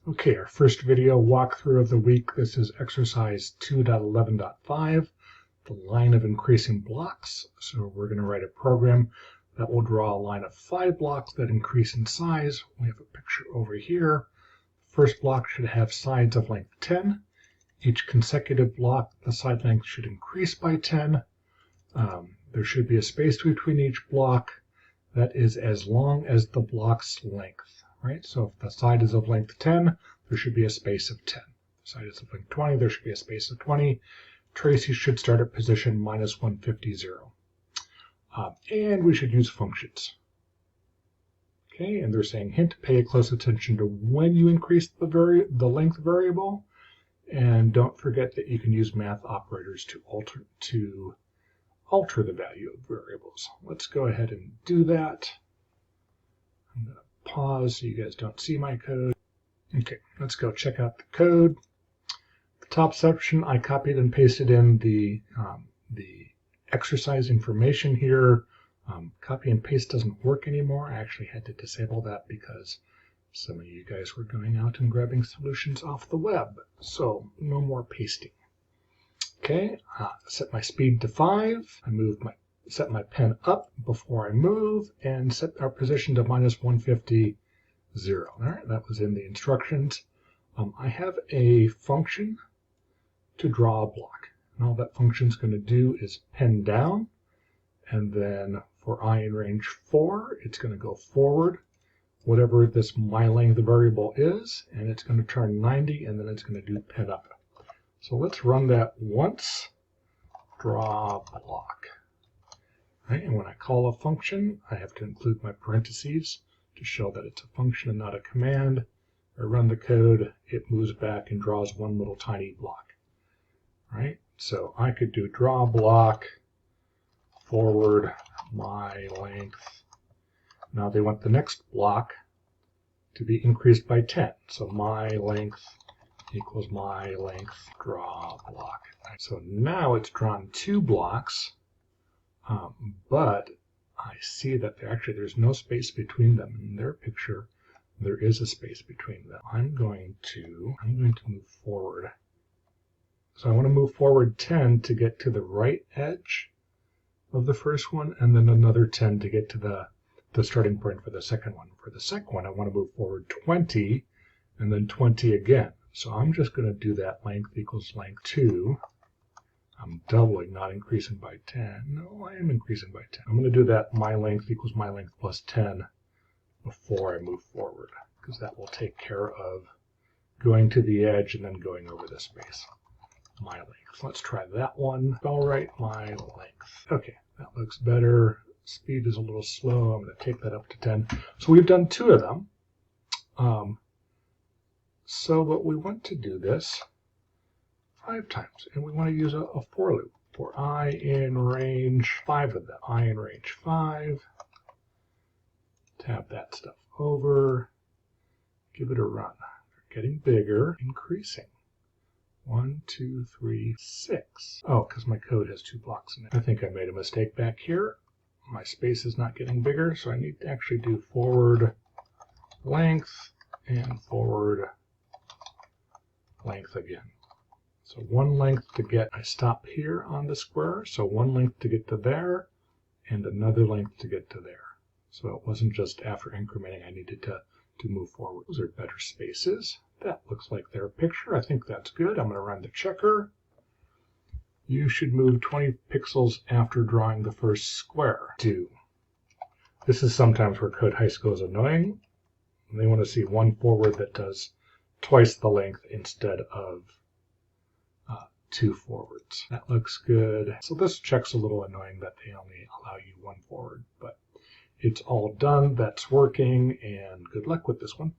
Okay, our first video walkthrough of the week. This is exercise 2.11.5, the line of increasing blocks. So we're going to write a program that will draw a line of 5 blocks that increase in size. We have a picture over here. First block should have sides of length 10. Each consecutive block, the side length should increase by 10. There should be a space between each block that is as long as the block's length. Right? So if the side is of length 10, there should be a space of 10. If the side is of length 20, there should be a space of 20. Tracy should start at position -150. And we should use functions. Okay, and they're saying, hint, pay close attention to when you increase the length variable, and don't forget that you can use math operators to alter the value of variables. Let's go ahead and do that. I'm going to pause so you guys don't see my code. Okay, let's go check out the code. The top section, I copied and pasted in the exercise information here. Copy and paste doesn't work anymore. I actually had to disable that because some of you guys were going out and grabbing solutions off the web. So no more pasting. Okay, set my speed to 5. Set my pen up before I move and set our position to -150. All right, that was in the instructions. I have a function to draw a block. And all that function is going to do is pen down, and then for I in range 4, it's going to go forward, whatever this myLength variable is, and it's going to turn 90, and then it's going to do pen up. So let's run that once. Draw block. Right, and when I call a function, I have to include my parentheses to show that it's a function and not a command. I run the code, it moves back and draws one little tiny block. Right, so I could do draw block, forward, myLength. Now they want the next block to be increased by 10. So myLength equals myLength draw block. Right, so now it's drawn 2 blocks. But I see that there's no space between them. In their picture, there is a space between them. I'm going to move forward. So I want to move forward 10 to get to the right edge of the first one, and then another 10 to get to the starting point for the second one. For the second one, I want to move forward 20, and then 20 again. So I'm just going to do that length equals length 2. I'm doubling, not increasing by 10. No, I am increasing by 10. I'm going to do that myLength equals myLength plus 10 before I move forward, because that will take care of going to the edge and then going over the space. myLength. Let's try that one. All right, myLength. Okay, that looks better. Speed is a little slow. I'm going to take that up to 10. So we've done 2 of them. So what we want to do this 5 times, and we want to use a for loop for I in range 5 of them. I in range 5, tab that stuff over, give it a run. They're getting bigger, increasing. 1, 2, 3, 6. Oh, because my code has 2 blocks in it. I think I made a mistake back here. My space is not getting bigger, so I need to actually do forward length and forward length again. So 1 length to get, I stop here on the square, so 1 length to get to there, and another length to get to there. So it wasn't just after incrementing, I needed to move forward. Those are better spaces. That looks like their picture. I think that's good. I'm going to run the checker. You should move 20 pixels after drawing the first square. 2. This is sometimes where CodeHS goes annoying. They want to see 1 forward that does twice the length instead of 2 forwards. That looks good. So this check's a little annoying that they only allow you 1 forward, but it's all done. That's working, and good luck with this one.